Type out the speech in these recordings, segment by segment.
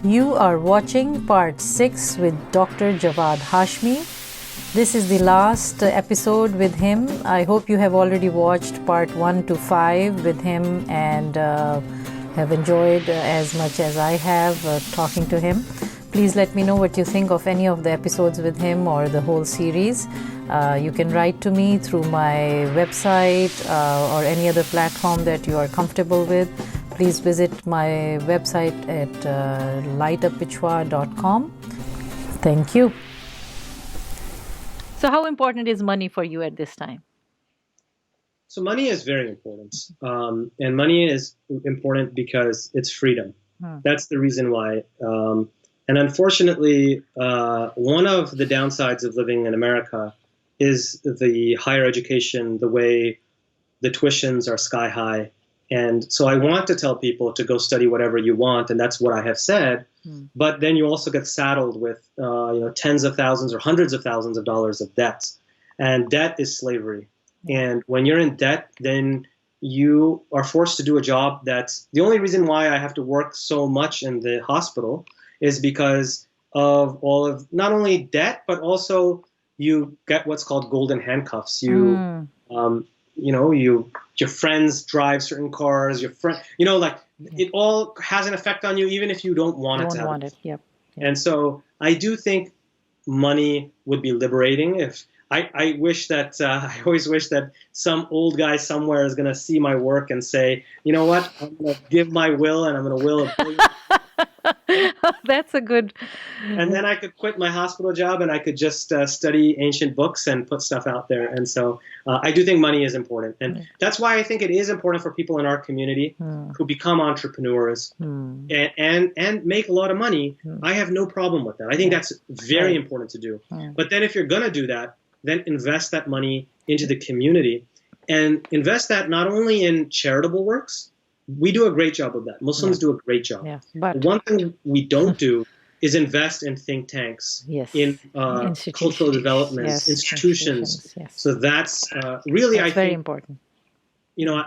You are watching part 6 with Dr. Javad Hashmi. This is the last episode with him. I hope you have already watched part 1 to 5 with him and have enjoyed as much as I have talking to him. Please let me know what you think of any of the episodes with him or the whole series. You can write to me through my website or any other platform that you are comfortable with. Please visit my website at lightupvichwa.com. Thank you. So how important is money for you at this time? So money is very important. And money is important because it's freedom. That's the reason why. And unfortunately, one of the downsides of living in America is the higher education, the way the tuitions are sky high. And so I want to tell people to go study whatever you want, and that's what I have said. But then you also get saddled with tens of thousands or hundreds of thousands of dollars of debt. And debt is slavery. And when you're in debt, then you are forced to do a job that's the only reason why I have to work so much in the hospital is because of all of not only debt, but also you get what's called golden handcuffs. Your friends drive certain cars, it all has an effect on you, even if you don't want it to have it. Yep. And so I do think money would be liberating. If I wish that, I always wish that some old guy somewhere is going to see my work and say, you know what, I'm going to give my will and I'm going to will $1 billion. That's a good... And then I could quit my hospital job and I could just study ancient books and put stuff out there. And so I do think money is important. And that's why I think it is important for people in our community who become entrepreneurs and make a lot of money. I have no problem with that. I think that's very important to do. But then if you're going to do that, then invest that money into the community and invest that not only in charitable works. We do a great job of that. Muslims do a great job. Yeah, but one thing we don't do is invest in think tanks, in cultural developments, institutions. So that's really, that's I think, very important.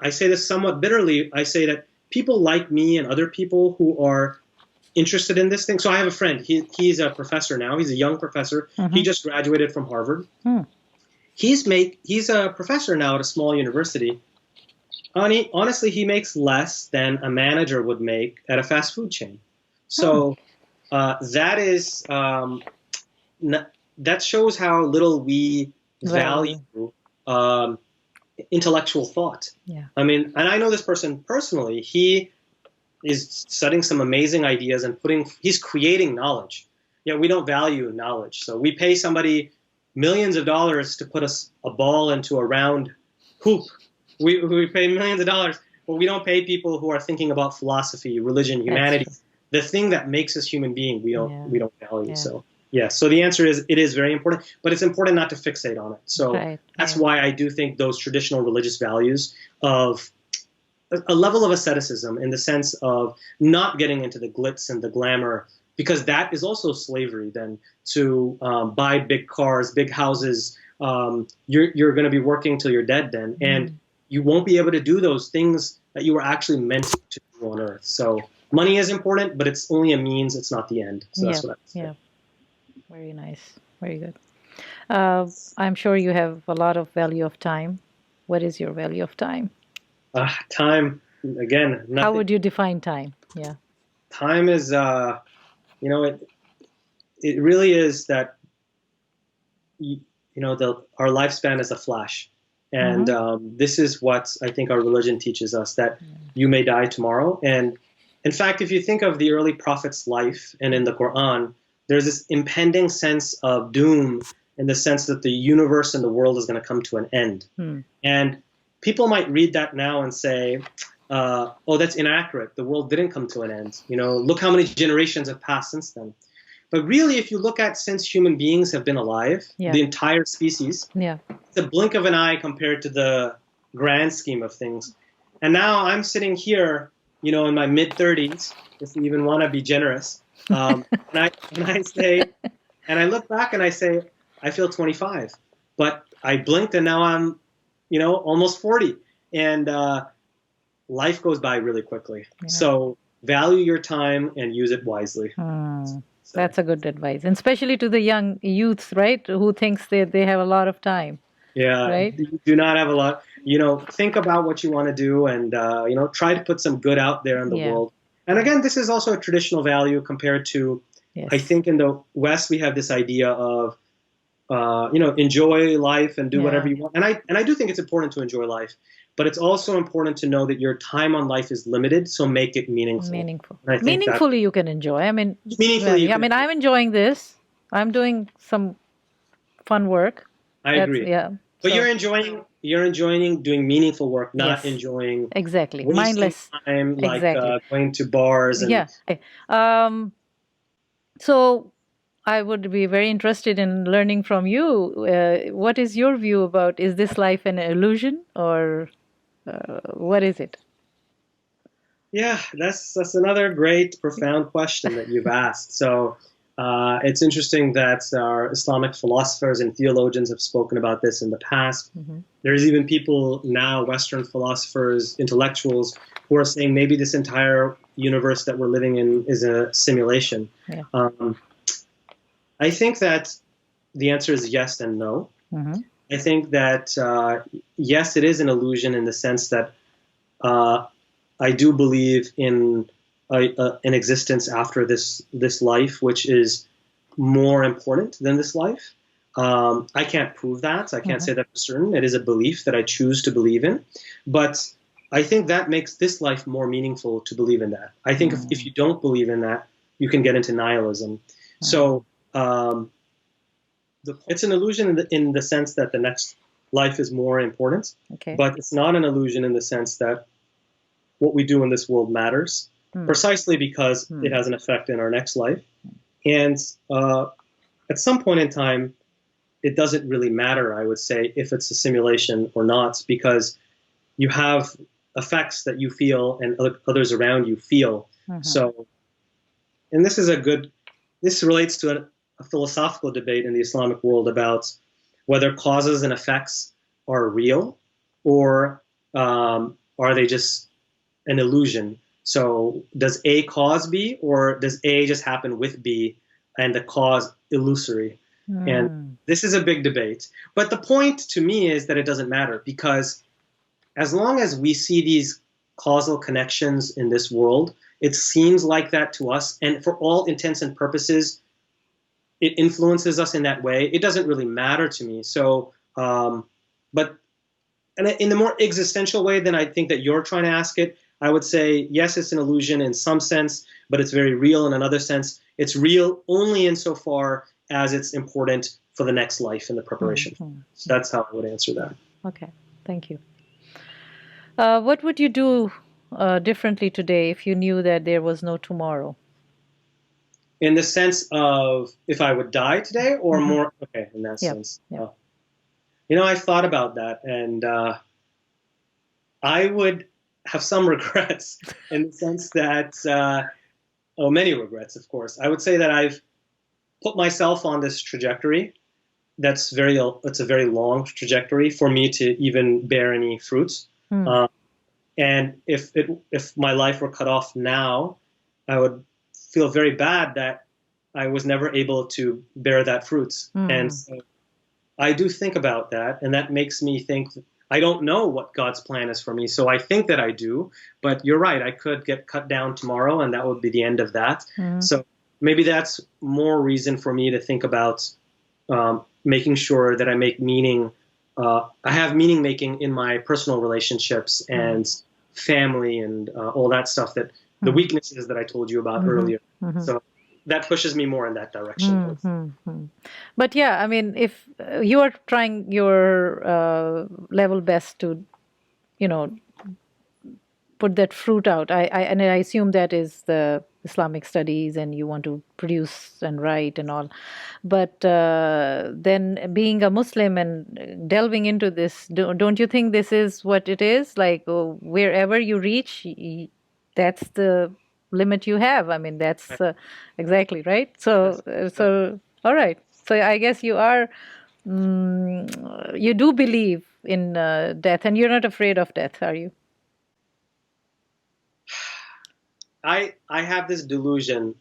I say this somewhat bitterly. I say that people like me and other people who are interested in this thing. So I have a friend. He's a professor now. He's a young professor. He just graduated from Harvard. He's a professor now at a small university. Honestly, he makes less than a manager would make at a fast food chain. So that shows how little we value intellectual thought. Yeah. I mean, and I know this person personally. He is studying some amazing ideas and he's creating knowledge. We don't value knowledge. So we pay somebody millions of dollars to put a ball into a round hoop. We pay millions of dollars, but we don't pay people who are thinking about philosophy, religion, humanity, the thing that us as human beings. We don't value. So so the answer is it is very important, but it's important not to fixate on it. So that's why I do think those traditional religious values of a level of asceticism in the sense of not getting into the glitz and the glamour, because that is also slavery. Then to buy big cars, big houses, you're going to be working till you're dead then, and you won't be able to do those things that you were actually meant to do on earth. So money is important, but it's only a means. It's not the end. So that's what I say. Yeah. Very nice. Very good. I'm sure you have a lot of value of time. What is your value of time? Time, again. Nothing. How would you define time? Yeah. Time is, it really is that, our lifespan is a flash. And this is what I think our religion teaches us, that you may die tomorrow. And in fact, if you think of the early prophet's life and in the Quran, there's this impending sense of doom in the sense that the universe and the world is going to come to an end. And people might read that now and say, oh, that's inaccurate. The world didn't come to an end. Look how many generations have passed since then. But really, if you look at since human beings have been alive, the entire species, it's a blink of an eye compared to the grand scheme of things. And now I'm sitting here, in my mid-30s, if you even want to be generous. And I say, and I look back and I say, I feel 25. But I blinked and now I'm, almost 40. And life goes by really quickly. So value your time and use it wisely. So, That's a good advice, and especially to the young youths, right? Who thinks they have a lot of time, yeah, right? you do not have a lot. Think about what you want to do, and try to put some good out there in the Yeah. world. And again, this is also a traditional value compared to, Yes. I think in the West we have this idea of, enjoy life and do whatever you want. And I do think it's important to enjoy life, but it's also important to know that your time on life is limited, so make it meaningful. Meaningful. And I think Meaningfully, you can enjoy. I mean, meaningfully, you I can. mean, I'm enjoying this. I'm doing some fun work. I agree. Yeah. But So, you're enjoying doing meaningful work, not yes, enjoying exactly. wasting Mindless. time, like Exactly. going to bars and Yeah. Okay. So I would be very interested in learning from you. What is your view about, is this life an illusion, or what is it? yeah, that's another great, profound question that you've asked. So it's interesting that our Islamic philosophers and theologians have spoken about this in the past. There's even people now, Western philosophers, intellectuals, who are saying maybe this entire universe that we're living in is a simulation. Yeah. I think that the answer is yes and no. I think that yes, it is an illusion in the sense that I do believe in an existence after this life, which is more important than this life. I can't prove that. I can't say that for certain. It is a belief that I choose to believe in, but I think that makes this life more meaningful to believe in that. I think if you don't believe in that, you can get into nihilism. So it's an illusion in the sense that the next life is more important, but it's not an illusion in the sense that what we do in this world matters, precisely because it has an effect in our next life. And at some point in time, it doesn't really matter, I would say, if it's a simulation or not, because you have effects that you feel and others around you feel. So, and this relates to a philosophical debate in the Islamic world about whether causes and effects are real, or are they just an illusion. So does A cause B, or does A just happen with B and the cause illusory? And this is a big debate. But the point to me is that it doesn't matter, because as long as we see these causal connections in this world, it seems like that to us. And for all intents and purposes, it influences us in that way. It doesn't really matter to me. So, but in the more existential way than I think that you're trying to ask it, I would say, yes, it's an illusion in some sense, but it's very real in another sense. It's real only insofar as it's important for the next life and the preparation. So that's how I would answer that. Okay, thank you. What would you do differently today if you knew that there was no tomorrow? In the sense of if I would die today, or more, okay, in that sense. Yeah. I thought about that, and I would have some regrets in the sense that, many regrets, of course. I would say that I've put myself on this trajectory it's a very long trajectory for me to even bear any fruits. And if my life were cut off now, I would feel very bad that I was never able to bear that fruits. And so I do think about that, and that makes me think, I don't know what God's plan is for me, so I think that I do, but you're right, I could get cut down tomorrow, and that would be the end of that. So maybe that's more reason for me to think about making sure that I make meaning, I have meaning making in my personal relationships and family and all that stuff, that the weaknesses that I told you about earlier. So that pushes me more in that direction. But yeah, I mean, if you are trying your level best to, put that fruit out, and I assume that is the Islamic studies, and you want to produce and write and all. But then, being a Muslim and delving into this, don't you think this is what it is? Like, wherever you reach, that's the limit you have. I mean, that's exactly right. So, all right. So I guess you are, you do believe in death, and you're not afraid of death, are you? I have this delusion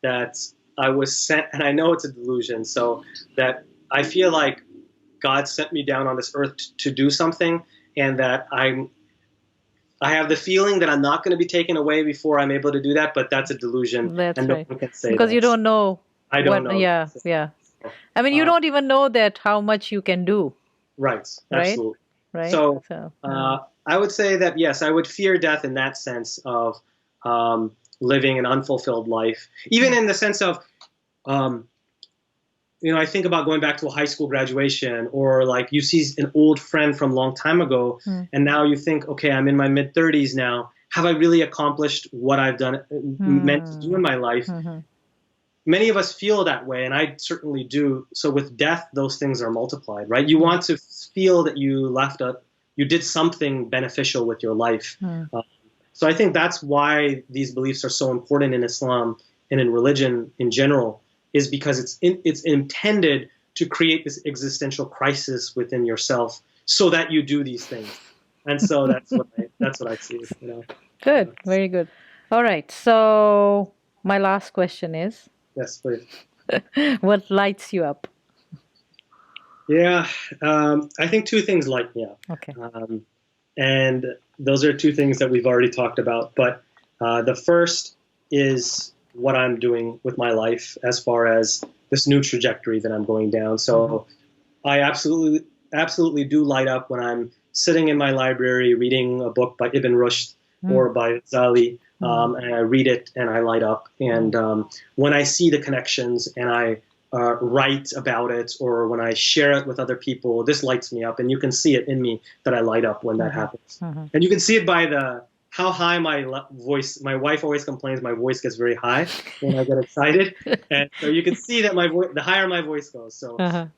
that I was sent, and I know it's a delusion, so that I feel like God sent me down on this earth to do something, and that I have the feeling that I'm not going to be taken away before I'm able to do that, but that's a delusion, That's and no right. one can say Because that. you don't know I don't know. yeah, yeah. I mean, you Uh, don't even know that how much you can do, right, right? absolutely. Right? So So, I would say that yes, I would fear death in that sense of living an unfulfilled life, even in the sense of um, I think about going back to a high school graduation, or like you see an old friend from a long time ago, and now you think, okay, I'm in my mid 30s now. Have I really accomplished what I've done meant to do in my life? Many of us feel that way, and I certainly do. So with death, those things are multiplied, right? You want to feel that you did something beneficial with your life. So I think that's why these beliefs are so important in Islam and in religion in general, is because it's intended to create this existential crisis within yourself so that you do these things. And so that's what I see. good, very good. All right. So, my last question is, Yes, please. what lights you up? Yeah, I think two things light me up. Okay. And those are two things that we've already talked about. But the first is what I'm doing with my life as far as this new trajectory that I'm going down. So I absolutely do light up when I'm sitting in my library reading a book by Ibn Rushd or by Zali, and I read it and I light up. And when I see the connections and I write about it, or when I share it with other people, this lights me up, and you can see it in me that I light up when that happens. And you can see it by how high my voice. My wife always complains my voice gets very high when I get excited, and so you can see that the higher my voice goes. So, so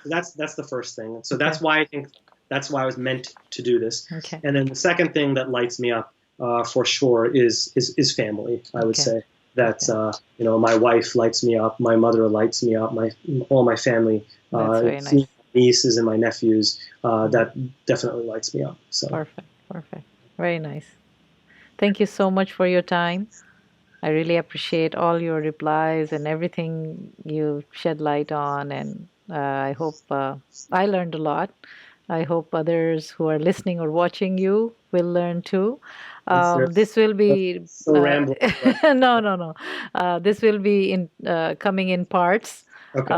that's the first thing. So that's why I think that's why I was meant to do this. Okay. And then the second thing that lights me up for sure is family. I would say that my wife lights me up, my mother lights me up, all my family, That's very nice. my nieces and my nephews, that definitely lights me up. So Perfect. Very nice. Thank you so much for your time. I really appreciate all your replies and everything you shed light on, and I hope I learned a lot. I hope others who are listening or watching you will learn too. This will be so rambling. no. This will be coming in parts. Okay.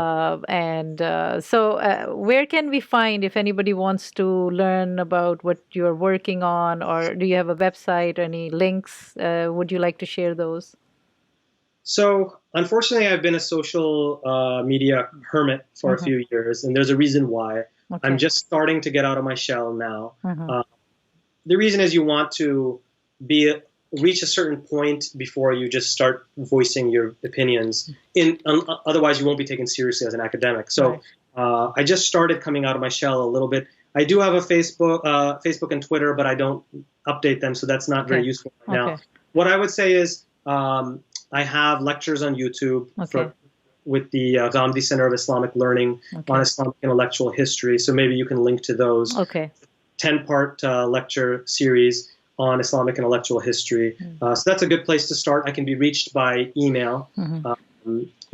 So, where can we find, if anybody wants to learn about what you're working on, or do you have a website or any links? Would you like to share those? So, unfortunately, I've been a social media hermit for a few years, and there's a reason why. Okay. I'm just starting to get out of my shell now. The reason is you want to reach a certain point before you just start voicing your opinions. Otherwise, you won't be taken seriously as an academic. So I just started coming out of my shell a little bit. I do have a Facebook and Twitter, but I don't update them, so that's not very useful right now. What I would say is I have lectures on YouTube with the Ghamidi Center of Islamic Learning on Islamic intellectual history. So maybe you can link to those. 10-part lecture series on Islamic intellectual history. So that's a good place to start. I can be reached by email,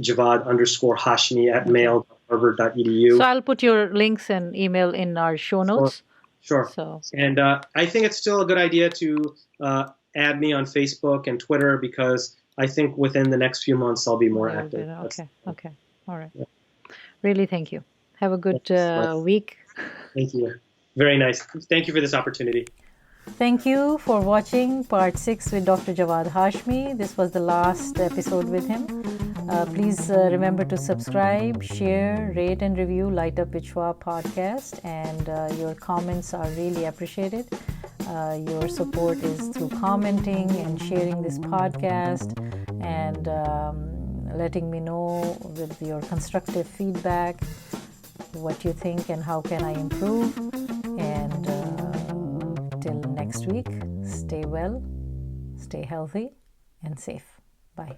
Javad_Hashmi@mail.harvard.edu. So I'll put your links and email in our show notes. Sure. And I think it's still a good idea to add me on Facebook and Twitter, because I think within the next few months I'll be more active. Okay. All right. Really, thank you. Have a good week. Thank you. Very nice. Thank you for this opportunity. Thank you for watching part 6 with Dr. Javad Hashmi. This was the last episode with him. Please remember to subscribe, share, rate and review Light Up with Shua podcast, and your comments are really appreciated. Your support is through commenting and sharing this podcast, and letting me know with your constructive feedback what you think and how can I improve. And till next week, stay well, stay healthy and safe. Bye.